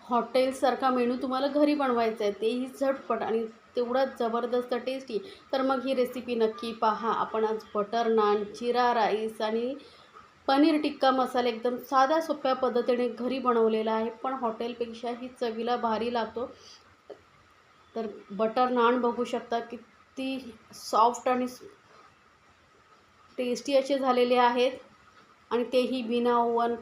हॉटेलसारखा menu तुम्हाला घरी बनवायचा आहे, तेही झटपट आणि तेवढाच जबरदस्त टेस्टी, तर मग ही रेसिपी नक्की पहा. आपण आज बटर नान, जीरा राईस आणि पनीर टिक्का मसाला एकदम साध्या सोप्या पद्धतीने घरी बनवलेला आहे, पण हॉटेलपेक्षाही चवीला भारी लागतो. तर बटर नान बघू शकता किती सॉफ्ट आणि टेस्टी असे झालेले आहेत आणि तेही बिना ओव्हन,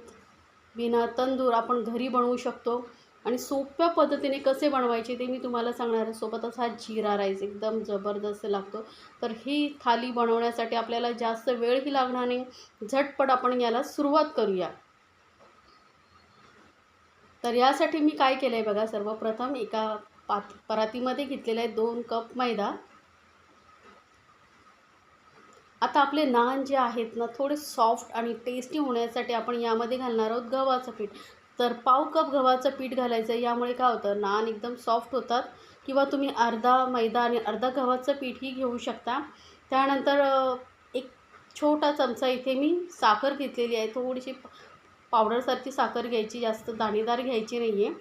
बिना तंदूर आपण घरी बनवू शकतो. आणि सोप्या पद्धतीने कसे बनवायचे ते मी तुम्हाला सांगणार आहे. सोबतच हा जीरा राईस एकदम जबरदस्त लागतो. तर ही थाली बनवण्यासाठी आपल्याला जास्त वेळही लागणार नाही, झटपट आपण याला सुरुवात करूया. तर यासाठी मी काय केलं आहे बघा, सर्वप्रथम एका परातीमध्ये घेतलेला आहे 2 कप मैदा. आता आपले नान जे आहेत ना, थोडे सॉफ्ट आणि टेस्टी होण्यासाठी आपण यामध्ये घालणार आहोत गव्हाचं पीठ. तर पाव कप गव्हाचं पीठ घालायचं. यामुळे काय होतं, नान एकदम सॉफ्ट होतात. किंवा तुम्ही अर्धा मैदा आणि अर्धा गव्हाचं पीठही घेऊ शकता. त्यानंतर एक छोटा चमचा इथे मी साखर घेतलेली आहे. थोडीशी पावडरसारखी साखर घ्यायची, जास्त दाणेदार घ्यायची नाही आहे.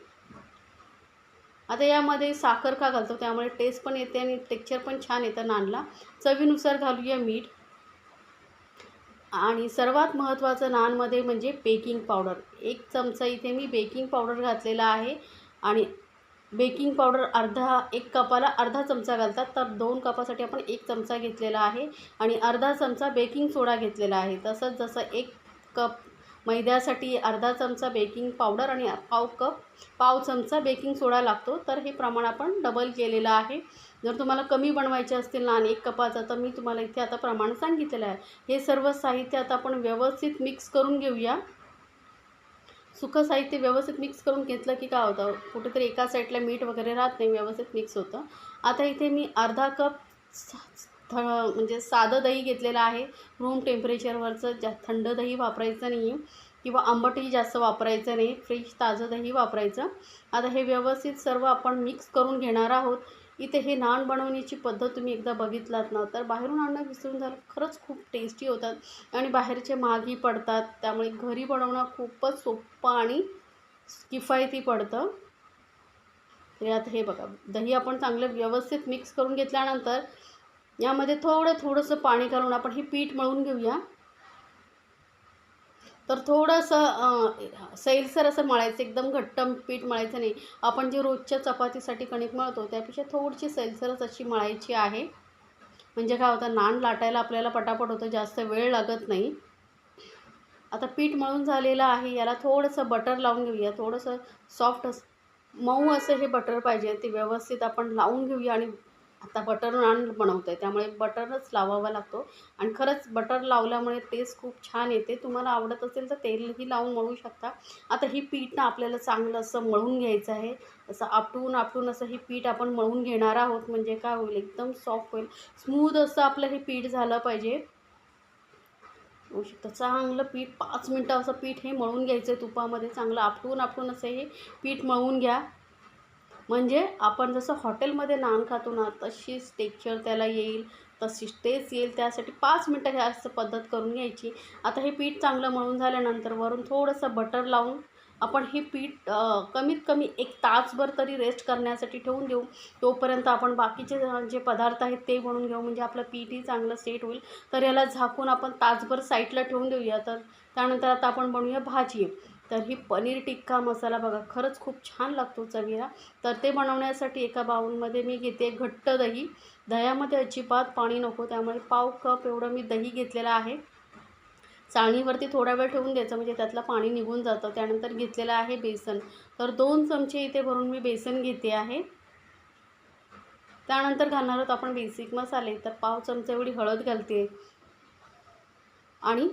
आता यामध्ये साखर का घालतो, त्यामुळे टेस्ट पण येते आणि टेक्स्चर पण छान येतं नानला. चवीनुसार घालूया मीठ. आणि सर्वात महत्त्वाचं नानमध्ये म्हणजे बेकिंग पावडर. 1 चमचा इथे मी बेकिंग पावडर घातलेला आहे. आणि बेकिंग पावडर 1 कपाला अर्धा चमचा घालतात, तर 2 कपासाठी आपण 1 चमचा घेतलेला आहे. आणि अर्धा चमचा बेकिंग सोडा घेतलेला आहे. तसंच जसं 1 कप मैद्यासाठी अर्धा चमचा बेकिंग पावडर आणि पाव चमचा बेकिंग सोडा लागतो, तर हे प्रमाण आपण डबल केलेलं आहे. जर तुम्हाला कमी बनवायचे असतील नान 1 कपाचा, तर मी तुम्हाला इथे आता प्रमाण सांगितलेलं आहे. हे सर्व साहित्य आता आपण व्यवस्थित मिक्स करून घेऊया. सुकं साहित्य व्यवस्थित मिक्स करून घेतलं की काय होतं, कुठेतरी एका साईडला मीठ वगैरे राहत नाही, व्यवस्थित मिक्स होतं. आता इथे मी अर्धा कप म्हणजे साधं दही घेतलेलं आहे. रूम टेम्परेचरवरचं, थंड दही वापरायचं नाही आहे किंवा आंबटही जास्त वापरायचं नाही. फ्रेश ताजं दही वापरायचं. आता हे व्यवस्थित सर्व आपण मिक्स करून घेणार आहोत. इथे हे नान बनवण्याची पद्धत तुम्ही एकदा बघितलात ना, तर बाहेरून आणणं विसरून जाल. खरंच खूप टेस्टी होतात आणि बाहेरचे महागही पडतात. त्यामुळे घरी बनवणं खूपच सोपं आणि किफायती पडतं. तर आता हे बघा, दही आपण चांगलं व्यवस्थित मिक्स करून घेतल्यानंतर यामध्ये थोडंसं पाणी घालून आपण हे पीठ मळून घेऊया. तर थोडंसं सैलसर असं मळायचं, एकदम घट्ट पीठ मळायचं नाही. आपण जे रोजच्या चपातीसाठी कणिक मळतो त्यापेक्षा थोडीशी सैलसरच अशी मळायची आहे. म्हणजे काय होतं, नान लाटायला आपल्याला पटापट होतं, जास्त वेळ लागत नाही. आता पीठ मळून झालेलं आहे. याला थोडंसं बटर लावून घेऊया. थोडंसं सॉफ्ट मऊ असं हे बटर पाहिजे, ते व्यवस्थित आपण लावून घेऊया. आणि आता बटर नान बनवतो आहे, त्यामुळे बटरच लावावा लागतो. आणि खरंच बटर लावल्यामुळे टेस्ट खूप छान येते. तुम्हाला आवडत असेल तर तेलही लावून मळू शकता. आता ही पीठ ना आपल्याला चांगलं असं मळून घ्यायचं आहे. असं आपटून असं हे पीठ आपण मळून घेणार आहोत. म्हणजे काय होईल, एकदम सॉफ्ट होईल. स्मूथ असं आपलं हे पीठ झालं पाहिजे. होऊ शकतं चांगलं पीठ 5 मिनटं असं पीठ हे मळून घ्यायचं आहे तुपामध्ये. चांगलं आपटून असं हे पीठ मळून घ्या. म्हणजे आपण जसं हॉटेलमध्ये नान खातो ना, तशीच टेक्स्चर त्याला येईल, तशीच टेस्ट येईल. त्यासाठी 5 मिनटं हे असं पद्धत करून घ्यायची. आता हे पीठ चांगलं मळून झाल्यानंतर वरून थोडंसं बटर लावून आपण हे पीठ कमीत कमी 1 तासभर तरी रेस्ट करण्यासाठी ठेवून देऊ. तोपर्यंत आपण बाकीचे जे पदार्थ आहेत ते बनवून घेऊ, म्हणजे आपलं पीठही चांगलं सेट होईल. तर याला झाकून आपण तासभर साईडला ठेवून देऊया. तर त्यानंतर आता आपण बनवूया भाजी. तर ही पनीर टिक्का मसाला बघा, खरंच खूप छान लागतो चवीला. तर ते बनवण्यासाठी एका बाउलमध्ये मी घेते घट्ट दही. दह्यामध्ये अजिबात पाणी नको, त्यामुळे पाव कप एवढं मी दही घेतलेलं आहे. चाळणीवरती थोडा वेळ ठेवून द्यायचं, म्हणजे त्यातलं पाणी निघून जातं. त्यानंतर घेतलेलं आहे बेसन. तर 2 चमचे इथे भरून मी बेसन घेते आहे. त्यानंतर घालणार आहोत आपण बेसिक मसाले. तर पाव चमचा एवढी हळद घालते आणि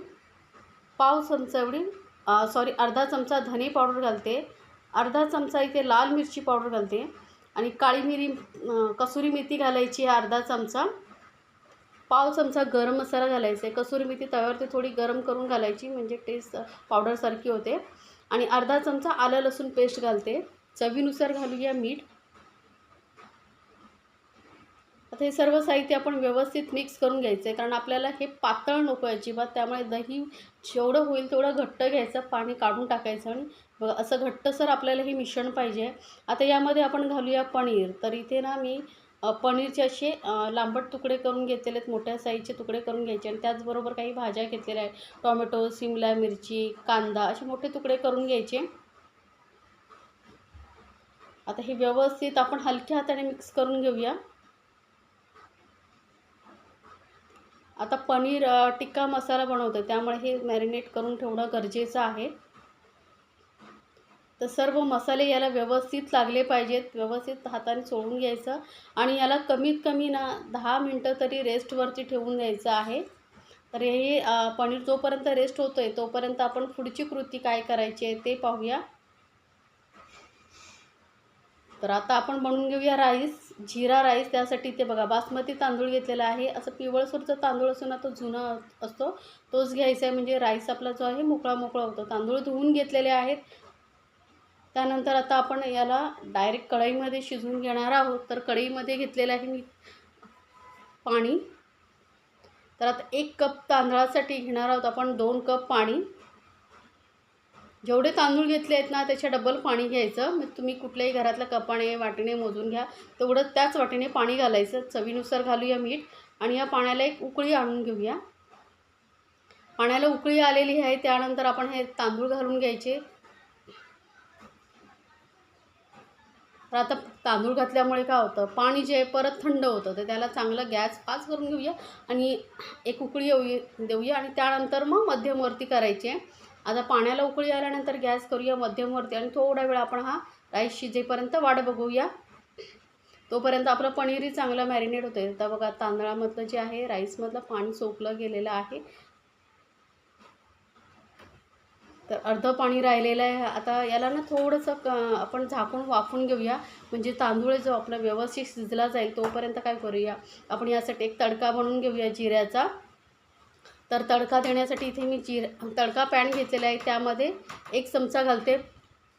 पाव चमचा एवढी अर्धा चमचा धने पावडर घालते. अर्धा चमचा इथे लाल मिरची पावडर घालते. आणि काळी मिरी, कसुरी मेथी घालायची आहे अर्धा चमचा. पाव चमचा गरम मसाला घालायचा आहे. कसुरी मेथी तव्यावरती थोडी गरम करून घालायची, म्हणजे टेस्ट पावडरसारखी होते. आणि अर्धा चमचा आलं लसूण पेस्ट घालते. चवीनुसार घालूया मीठ. आता हे सर्व साहित्य आपण व्यवस्थित मिक्स करून घ्यायचं आहे, कारण आपल्याला हे पातळ नको आहे अजिबात. त्यामुळे दही जेवढं होईल तेवढं घट्ट घ्यायचं, पाणी काढून टाकायचं आणि बघा असं घट्टसर आपल्याला हे मिश्रण पाहिजे. आता यामध्ये आपण घालूया पनीर. तर इथे ना मी पनीरचे असे लांबट तुकडे करून घेतलेले आहेत, मोठ्या साईजचे तुकडे करून घ्यायचे आणि त्याचबरोबर काही भाज्या घेतलेल्या आहेत. टोमॅटो, शिमला मिरची, कांदा असे मोठे तुकडे करून घ्यायचे. आता हे व्यवस्थित आपण हलक्या हाताने मिक्स करून घेऊया. आता पनीर टिक्का मसाला बनवतो, त्यामुळे हे मॅरिनेट करून ठेवणं गरजेचं आहे. तर सर्व मसाले याला व्यवस्थित लागले पाहिजेत, व्यवस्थित हाताने चोळून घ्यायचं आणि याला कमीत कमी ना 10 मिनटं तरी रेस्टवरती ठेवून द्यायचं आहे. तर हे पनीर जोपर्यंत रेस्ट होतं आहे तोपर्यंत आपण पुढची कृती काय करायची आहे ते पाहूया. तर आता आपण बनवून घेऊया राईस, जिरा राईस. त्यासाठी ते बघा बासमती तांदूळ घेतलेला आहे. असं पिवळसरचा तांदूळ असतो ना, तो जुना असतो तोच घ्यायचा आहे, म्हणजे राईस आपला जो आहे मोकळा मोकळा होतो. तांदूळ धुवून घेतलेले आहेत. त्यानंतर आता आपण याला डायरेक्ट कढईमध्ये शिजवून घेणार आहोत. तर कढईमध्ये घेतलेलं आहे मी पाणी. तर आता 1 कप तांदळासाठी घेणार आहोत आपण 2 कप पाणी. जेवढे तांदूळ घेतले आहेत ना त्याच्या डबल पाणी घ्यायचं. मग तुम्ही कुठल्याही घरातल्या कपाने वाटीने मोजून घ्या, तेवढं त्याच वाटीने पाणी घालायचं. चवीनुसार घालूया मीठ आणि या पाण्याला एक उकळी आणून घेऊया. पाण्याला उकळी आलेली आहे, त्यानंतर आपण हे तांदूळ घालून घ्यायचे. तर आता तांदूळ घातल्यामुळे काय होतं, पाणी जे आहे परत थंड होतं. तर त्याला चांगलं गॅस फास्ट करून घेऊया आणि एक उकळी देऊया आणि त्यानंतर मग मध्यमवरती करायची आहे. आता पाण्याला उकळी आल्यानंतर गॅस करूया मध्यमवरती आणि थोडा वेळ आपण हा राईस शिजेपर्यंत वाट बघूया. तोपर्यंत आपलं पनीरही चांगलं मॅरिनेट होतं आहे. आता बघा तांदळामधलं जे आहे राईसमधलं पाणी सोकलं गेलेलं आहे. तर अर्धं पाणी राहिलेलं आहे. आता याला ना थोडंसं आपण झाकून वाफवून घेऊया, म्हणजे तांदूळ जो आपला व्यवस्थित शिजला जाईल. तोपर्यंत काय करूया, आपण यासाठी एक तडका बनवून घेऊया जिऱ्याचा. तर तडका देण्यासाठी इथे मी तडका पॅन घेतलेला आहे, त्यामध्ये 1 चमचा घालते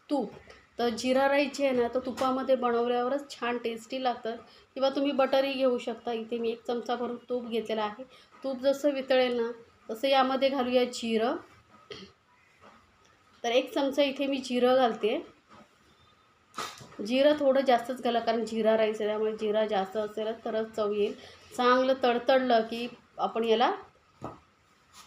तूप. तर जिरा राईस जे आहे ना तो तुपामध्ये बनवल्यावरच छान टेस्टी लागतं, किंवा तुम्ही बटरही घेऊ शकता. इथे मी 1 चमचा भरून तूप घेतलेला आहे. तूप जसं वितळेल ना तसं यामध्ये घालूया जिरं. तर 1 चमचा इथे मी जिरं घालते. जिरं थोडं जास्तच घाला, कारण जिरा राईस आहे त्यामुळे जिरा जास्त असेल तरच चव येईल. चांगलं तडतडलं की आपण याला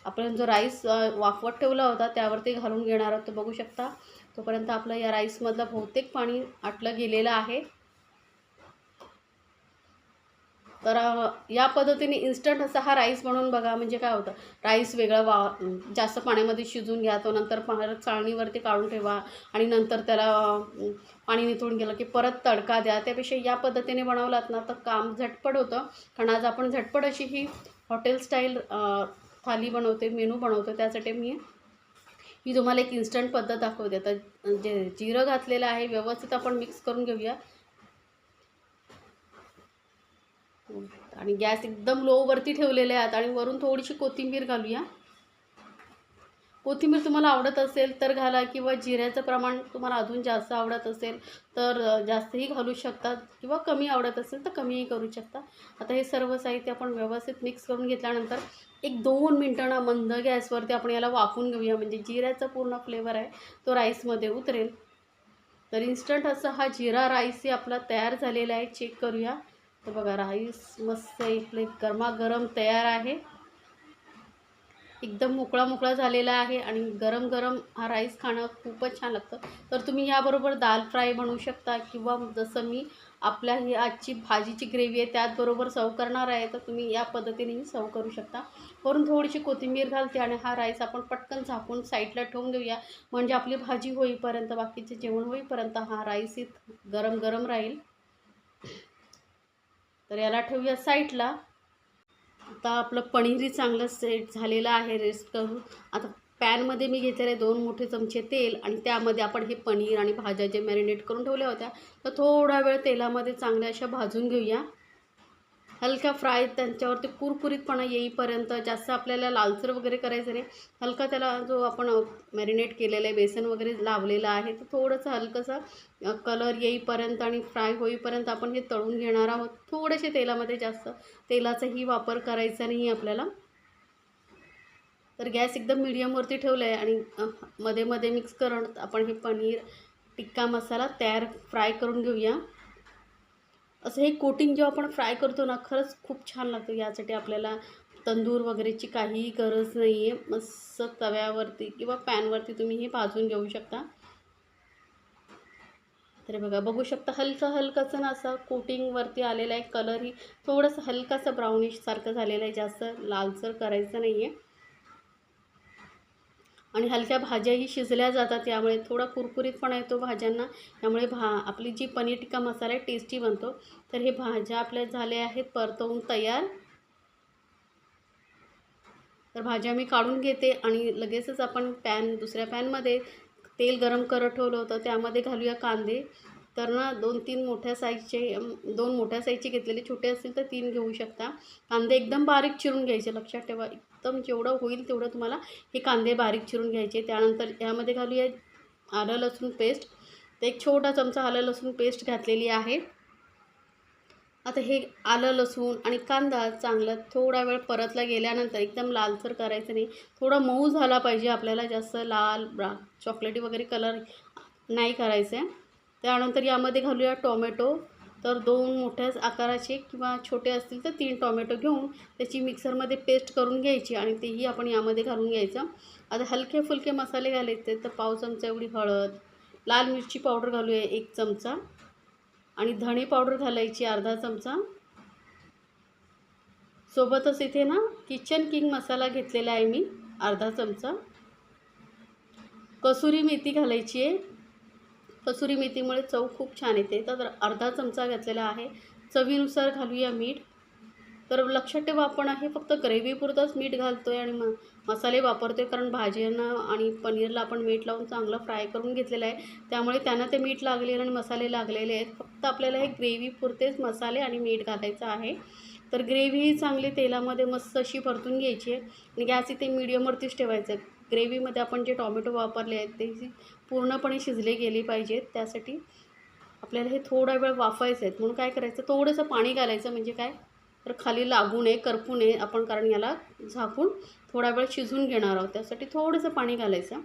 आपण जो राईस वाफवत ठेवला होता त्यावरती घालून घेणार आहोत. तर बघू शकता तोपर्यंत आपलं या राईसमधलं बहुतेक पाणी आटलं गेलेलं आहे. तर या पद्धतीने इन्स्टंट असा हा राईस बनवून बघा. म्हणजे काय होतं, राईस वेगळा जास्त पाण्यामध्ये शिजून घ्या, तो नंतर परत चाळणीवरती काढून ठेवा आणि नंतर त्याला पाणी निथळून गेलं की परत तडका द्या. त्यापेक्षा या पद्धतीने बनवलात ना तर काम झटपट होतं. कारण आज आपण झटपट अशी ही हॉटेल स्टाईल थाली बनवते, मेनू बनवतो. त्यासाठी मी तुम्हाला एक इन्स्टंट पद्धत दाखवते. तर जे जिरं घातलेलं आहे व्यवस्थित आपण मिक्स करून घेऊया आणि गॅस एकदम लोवरती ठेवलेले आहेत आणि वरून थोडीशी कोथिंबीर घालूया. कोथिंबीर तुम्हाला आवडत असेल तर घाला, किंवा जिऱ्याचं प्रमाण तुम्हाला अजून जास्त आवडत असेल तर जास्तही घालू शकता, किंवा कमी आवडत असेल तर कमीही करू शकता. आता हे सर्व साहित्य आपण व्यवस्थित मिक्स करून घेतल्यानंतर 1-2 मिनटं ना मंद गॅसवरती आपण याला वाफवून घेऊया, म्हणजे जिऱ्याचा पूर्ण फ्लेवर आहे तो राईसमध्ये उतरेल. तर इन्स्टंट असा हा जिरा राईसही आपला तयार झालेला आहे. चेक करूया. तर बघा राईस मस्त इकडे गरमागरम तयार आहे. एकदम मोकळा मोकळा झालेला आहे आणि गरम गरम हा राईस खाणं खूपच छान लागतं. तर तुम्ही याबरोबर दाल फ्राय बनवू शकता, किंवा जसं मी आपल्या ही आजची भाजीची ग्रेव्ही आहे त्याचबरोबर सर्व करणार आहे, तर तुम्ही या पद्धतीनेही सर्व करू शकता. वरून थोडीशी कोथिंबीर घालते आणि हा राईस आपण पटकन झाकून साईडला ठेवून देऊया, म्हणजे आपली भाजी होईपर्यंत, बाकीचे जेवण होईपर्यंत हा राईस गरम गरम राहील. तर याला ठेवूया साईडला. आता आपलं पनीरही चांगलं सेट झालेलं आहे रेस्ट करून. आता पॅनमध्ये मी घेतलेले 2 मोठे चमचे तेल आणि त्यामध्ये आपण हे पनीर आणि भाज्या जे मॅरिनेट करून ठेवल्या होत्या तर थोडा वेळ तेलामध्ये चांगल्या अशा भाजून घेऊया. हलका फ्राय त्यांच्यावरती कुरकुरीतपणा येईपर्यंत, जास्त आपल्याला लालसर वगैरे करायचं नाही. हलका त्याला जो आपण मॅरिनेट केलेलं आहे, बेसन वगैरे लावलेलं आहे, तर थोडंसं हलकंसं कलर येईपर्यंत आणि फ्राय होईपर्यंत आपण हे तळून घेणार आहोत. थोडेसे तेलामध्ये, जास्त तेलाचाही वापर करायचा नाही आपल्याला. तर गॅस एकदम मीडियमवरती ठेवलं आहे आणि मध्ये मध्ये मिक्स करत आपण हे पनीर टिक्का मसाला फ्राय करून घेऊया. असं हे कोटिंग जेव्हा आपण फ्राय करतो ना, खरंच खूप छान लागतं. यासाठी आपल्याला तंदूर वगैरेची काहीही गरज नाही आहे. मस्त तव्यावरती किंवा पॅनवरती तुम्ही हे भाजून घेऊ शकता. तर बघा, बघू शकता हलकंसं ना असं कोटिंगवरती आलेलं आहे. कलरही थोडंसं हलकासं ब्राउनिशसारखं झालेलं आहे, जास्त लालसर करायचं नाही आहे. आणि हलक्या भाज्याही शिजल्या जातात, त्यामुळे थोडा कुरकुरीतपणा येतो भाज्यांना. त्यामुळे आपली जी पनीर टिक्का मसाला आहे टेस्टी बनतो. तर हे भाज्या आपल्या झाल्या आहेत परतवून तयार. तर भाज्या मी काढून घेते आणि लगेचच आपण दुसऱ्या पॅनमध्ये तेल गरम करत ठेवलं होतं, त्यामध्ये घालूया कांदे. तर ना 2 मोठ्या साईजचे घेतलेले, छोटे असतील तर 3 घेऊ शकता. कांदे एकदम बारीक चिरून घ्यायचे, लक्षात ठेवा. एकदम जेवढं होईल तेवढं तुम्हाला हे कांदे बारीक चिरून घ्यायचे. त्यानंतर यामध्ये घालूया आलं लसूण पेस्ट. तर एक छोटा चमचा आलं लसूण पेस्ट घातलेली आहे. आता हे आलं लसूण आणि कांदा चांगला थोडा वेळ परतला गेल्यानंतर, एकदम लालसर करायचं नाही, थोडा मऊ झाला पाहिजे आपल्याला, जास्त लाल चॉकलेटी वगैरे कलर नाही करायचं आहे. त्यानंतर यामध्ये घालूया टोमॅटो. तर 2 मोठ्या आकाराचे किंवा छोटे असतील तर 3 टोमॅटो घेऊन त्याची मिक्सरमध्ये पेस्ट करून घ्यायची आणि तेही आपण यामध्ये घालून घ्यायचं. आता हलके फुलके मसाले घालायचे. तर पाव चमचा एवढी हळद, लाल मिरची पावडर घालूया 1 चमचा आणि धणे पावडर घालायची अर्धा चमचा. सोबतच इथे ना किचन किंग मसाला घेतलेला आहे मी अर्धा चमचा. कसुरी मेथी घालायची आहे. कसुरी मेथीमुळे चव खूप छान येते. तर अर्धा चमचा घातलेला आहे. चवीनुसार घालूया मीठ. तर लक्षात ठेवा, आपण हे फक्त ग्रेव्हीपुरतंच मीठ घालतो आहे आणि मसाले वापरतो आहे, कारण भाज्यांना आणि पनीरला आपण मीठ लावून चांगलं फ्राय करून घेतलेलं आहे. त्यामुळे त्यांना ते मीठ लागलेलं आणि मसाले लागलेले आहेत. फक्त आपल्याला हे ग्रेव्हीपुरतेच मसाले आणि मीठ घालायचं आहे. तर ग्रेव्ही चांगली तेलामध्ये मस्त अशी परतून घ्यायची आहे आणि गॅस इथे मीडियमवरतीच ठेवायचं आहे. ग्रेव्हीमध्ये आपण जे टॉमॅटो वापरले आहेत ते पूर्णपणे शिजले गेले पाहिजेत. त्यासाठी आपल्याला हे थोडा वेळ वाफायचं आहे. म्हणून काय करायचं, थोडंसं पाणी घालायचं. म्हणजे काय, तर खाली लागू नये, करपू नये आपण, कारण याला झाकून थोडा वेळ शिजवून घेणार आहोत. त्यासाठी थोडंसं पाणी घालायचं.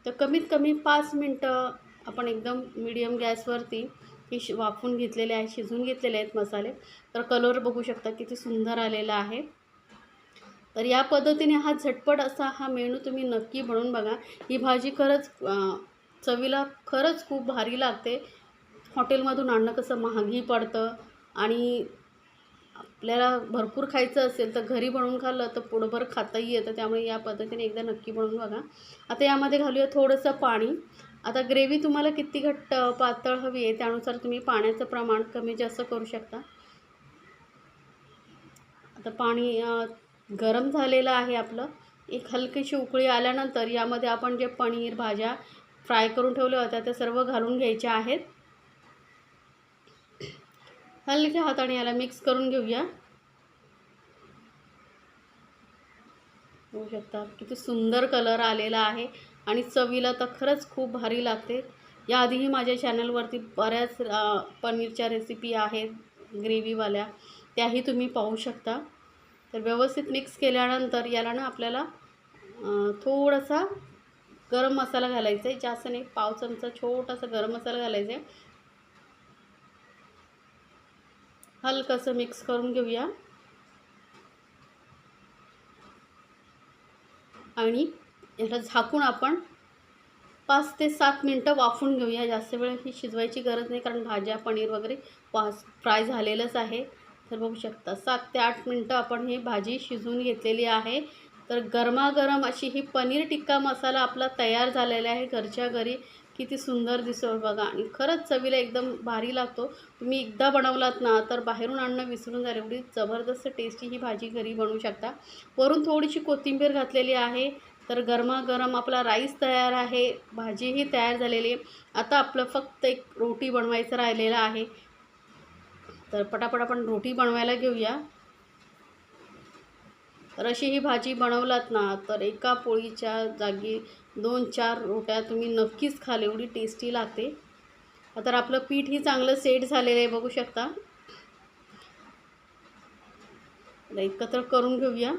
तर कमीत कमी 5 मिनटं आपण एकदम मीडियम गॅसवरती हे वाफवून घेतलेले आहे, शिजवून घेतलेले आहेत मसाले. तर कलर बघू शकता किती सुंदर आलेला आहे. तर या पद्धतीने हा झटपट असा हा मेनू तुम्ही नक्की बनवून बघा. ही भाजी खरंच चवीला खरंच खूप भारी लागते. हॉटेलमधून आणणं कसं महागही पडतं आणि आपल्याला भरपूर खायचं असेल तर घरी बनवून खाल्लं तर पोटभर खाताही येतं. त्यामुळे या पद्धतीने एकदा नक्की बनवून बघा. आता यामध्ये घालूया थोडंसं पाणी. आता ग्रेव्ही तुम्हाला किती घट्ट पातळ हवी आहे त्यानुसार तुम्ही पाण्याचं प्रमाण कमी जास्त करू शकता. आता पाणी गरम झालेलं आहे आपलं. एक हलकीशी उकळी आल्यानंतर यामध्ये आपण जे पनीर भाज्या फ्राय करून ठेवल्या होत्या त्या सर्व घालून घ्यायच्या आहेत. हलक्या हाताने याला मिक्स करून घेऊया. बघू शकता किती सुंदर कलर आलेला आहे आणि चवीला तर खरंच खूप भारी लागते. याआधीही माझ्या चॅनलवरती बऱ्याच पनीरच्या रेसिपी आहेत ग्रेव्हीवाल्या, त्याही तुम्ही पाहू शकता. तर व्यवस्थित मिक्स केल्यानंतर याला ना आपल्याला थोडासा गरम मसाला घालायचा आहे. जास्त नाही, पाव चमचा छोटासा गरम मसाला घालायचा आहे. हलकंसं मिक्स करून घेऊया आणि याला झाकून आपण 5 ते 7 मिनटं वाफवून घेऊया. जास्त वेळ ही शिजवायची गरज नाही, कारण भाज्या पनीर वगैरे फ्राय झालेलंच आहे. तर बघू शकता 7 ते 8 मिनटं आपण ही भाजी शिजवून घेतलेली आहे. तर गरमागरम अशी ही पनीर टिक्का मसाला आपला तयार झालेला आहे घरच्या घरी. किती सुंदर दिसतो बघा आणि खरंच चवीला एकदम भारी लागतो. तुम्ही एकदा बनवलात ना तर बाहेरून आणणं विसरून जाल, एवढी जबरदस्त टेस्टी ही भाजी घरी बनवू शकता. वरून थोडीशी कोथिंबीर घातलेली आहे. तर गरमागरम आपला राईस तयार आहे, भाजीही तयार झालेली आहे. आता आपलं फक्त एक रोटी बनवायचं राहिलेलं आहे. तर पटापट आपण रोटी बनवायला घेऊया. तर अशी ही भाजी बनवलात ना तर एका पोळीच्या जागी 2-4 रोट्या तुम्ही नक्कीच खाल, एवढी टेस्टी लागते. तर आपलं पीठही चांगलं सेट झालेलं आहे बघू शकता. आता एकत्र करून घेऊया.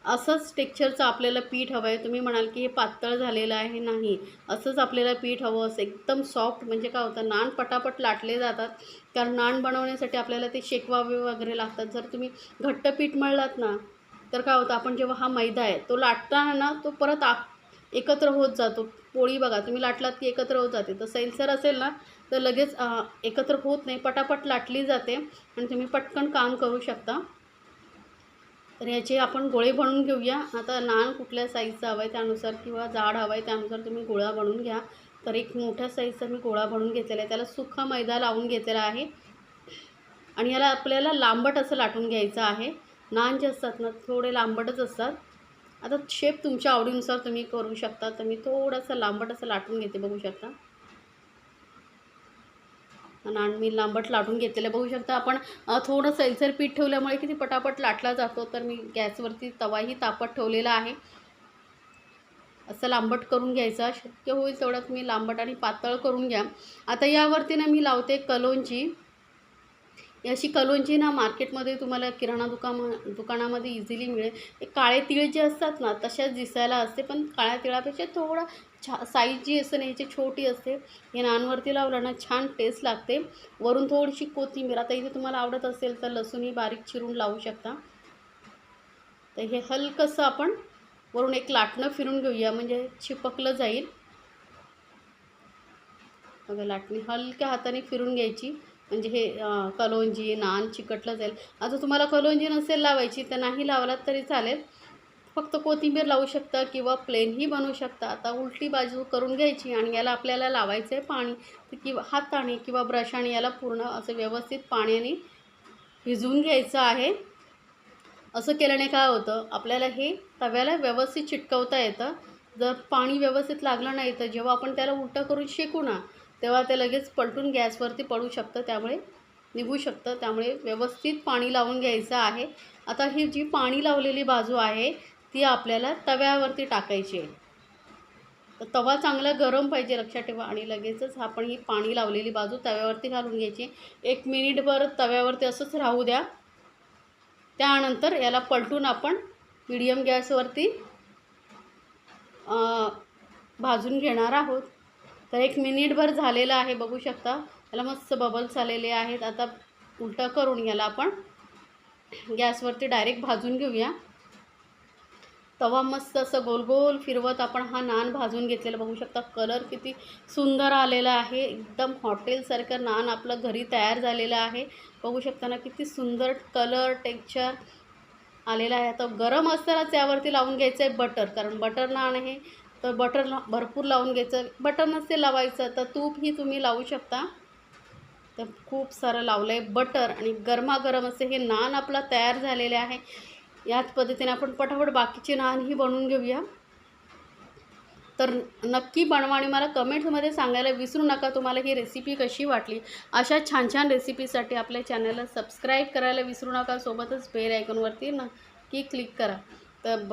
असंच टेक्स्चरचं आपल्याला पीठ हवं आहे. तुम्ही म्हणाल की हे पातळ झालेलं आहे, नाही, असंच आपल्याला पीठ हवं असं एकदम सॉफ्ट. म्हणजे काय होतं, नान पटापट लाटले जातात. कारण नान बनवण्यासाठी आपल्याला ते शेकवावे वगैरे लागतात. जर तुम्ही घट्ट पीठ मळलात ना तर काय होतं, आपण जेव्हा हा मैदा आहे तो लाटताना ना तो परत एकत्र होत जातो. पोळी बघा तुम्ही लाटलात की एकत्र होत जाते. तर सैलसर असेल ना तर लगेच एकत्र होत नाही, पटापट लाटली जाते आणि तुम्ही पटकन काम करू शकता. तर याचे आपण गोळे बनवून घेऊया. आता नान कुठल्या साईजचा हवा आहे त्यानुसार किंवा जाड हवा आहे त्यानुसार तुम्ही गोळा बनवून घ्या. तर एक मोठ्या साईजचा मी गोळा बनवून घेतलेला आहे. त्याला सुका मैदा लावून घेतलेला आहे आणि याला आपल्याला लांबट असं लाटून घ्यायचं आहे. नान जे असतात ना थोडे लांबटच असतात. आता शेप तुमच्या आवडीनुसार तुम्ही करू शकता. तर मी थोडंसं लांबट असं लाटून घेते बघू शकता. नान मी लांबट लाटून घेतलेलं बघू शकता. आपण थोडं सैलसर पीठ ठेवल्यामुळे किती पटापट लाटला जातो. तर मी गॅसवरती तवाही तापत ठेवलेला आहे. असं लांबट करून घ्यायचा, शक्य होईल तेवढं तुम्ही लांबट आणि पातळ करून घ्या. आता यावरती ना मी लावते कलोंजी. अशी कलोंजी ना मार्केटमध्ये तुम्हाला किराणा दुकानामध्ये इझिली मिळेल. हे काळे तीळ जे असतात ना तशाच दिसायला असते, पण काळ्या तिळापेक्षा थोडं साईज जी असते ना ह्याची छोटी असते. हे नानवरती लावलं ना छान टेस्ट लागते. वरून थोडीशी कोथिंबीर, आता इथे तुम्हाला आवडत असेल तर लसूणही बारीक चिरून लावू शकता. तर हे हलकंसं आपण वरून एक लाटणं फिरून घेऊया म्हणजे चिपकलं जाईल. बघा लाटणी हलक्या हाताने फिरून घ्यायची म्हणजे हे कलोंजी नान चिकटलं जाईल. आता तुम्हाला कलोंजी नसेल लावायची तर नाही लावलात तरी चालेल, फक्त कोथिंबीर लावू शकता किंवा प्लेनही बनवू शकता. आता उलटी बाजू करून घ्यायची आणि याला आपल्याला लावायचं आहे पाणी. तर किंवा हाताने किंवा ब्रशाने याला पूर्ण असं व्यवस्थित पाण्याने भिजवून घ्यायचं आहे. असं केल्याने काय होतं, आपल्याला हे तव्याला व्यवस्थित चिटकवता येतं. जर पाणी व्यवस्थित लागलं नाही तर जेव्हा आपण त्याला उलटं करून शेकू ना तेव्हा ते लगेच पलटून गॅसवरती पडू शकतं, त्यामुळे निघू शकतं. त्यामुळे व्यवस्थित पाणी लावून घ्यायचं आहे. आता ही जी पाणी लावलेली बाजू आहे ती आपल्याला तव्यावरती टाकायची आहे. तर तवा चांगला गरम पाहिजे लक्षात ठेवा आणि लगेचच आपण ही पाणी लावलेली बाजू तव्यावरती घालून घ्यायची. 1 मिनिटभर तव्यावरती असंच राहू द्या. त्यानंतर याला पलटून आपण मीडियम गॅसवरती भाजून घेणार आहोत. तर 1 मिनिटभर झालेलं आहे बघू शकता. याला मस्त बबल्स आलेले आहेत. आता उलटं करून याला आपण गॅसवरती डायरेक्ट भाजून घेऊया. तवा मस्त असं गोल गोल फिरवत आपण हा नान भाजून घेतलेला बघू शकता. कलर किती सुंदर आलेला आहे. एकदम हॉटेलसारखं नान आपलं घरी तयार झालेलं आहे. बघू शकता ना किती सुंदर कलर टेक्स्चर आलेला आहे. आता गरम असतानाच त्यावरती लावून घ्यायचं आहे बटर, कारण बटर नान आहे तर बटर भरपूर लावून घ्यायचं. बटर नसते लावायचं तर तूपही तुम्ही लावू शकता. तर खूप सारं लावलं आहे बटर आणि गरमागरम असे हे नान आपला तयार झालेले आहे. याच पद्धतीने आपण पटापट बाकीचे नानही बनवून घेऊया. तर नक्की बनवा आणि मला कमेंट्समध्ये सांगायला विसरू नका तुम्हाला ही रेसिपी कशी वाटली. अशा छान छान रेसिपीसाठी आपल्या चॅनलला सबस्क्राईब करायला विसरू नका. सोबतच बेल आयकॉनवरती नक्की क्लिक करा. तर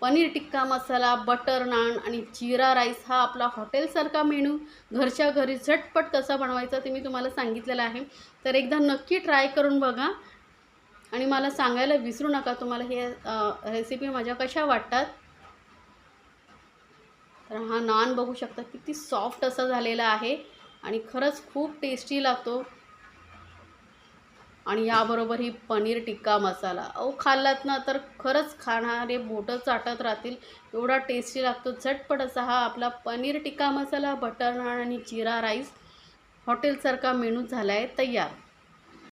पनीर टिक्का मसाला, बटर नान आणि जीरा राईस हा आपला हॉटेलसारखा मेनू घरच्या घरी झटपट कसा बनवायचा ते मी तुम्हाला सांगितलेलं आहे. तर एकदा नक्की ट्राय करून बघा आणि मला सांगायला विसरू नका तुम्हाला हे रेसिपी माझ्या कशा वाटतात. तर हा नान बघू शकता किती सॉफ्ट असा झालेला आहे आणि खरंच खूप टेस्टी लागतो. आणि याबरोबर ही पनीर टिक्का मसाला खाल्लात ना तर खरंच खाणारे बोटं चाटत राहतील, एवढा टेस्टी लागतो. झटपट असा हा आपला पनीर टिक्का मसाला, बटर नान आणि जीरा राईस हॉटेलसारखा मेनू झाला आहे तयार.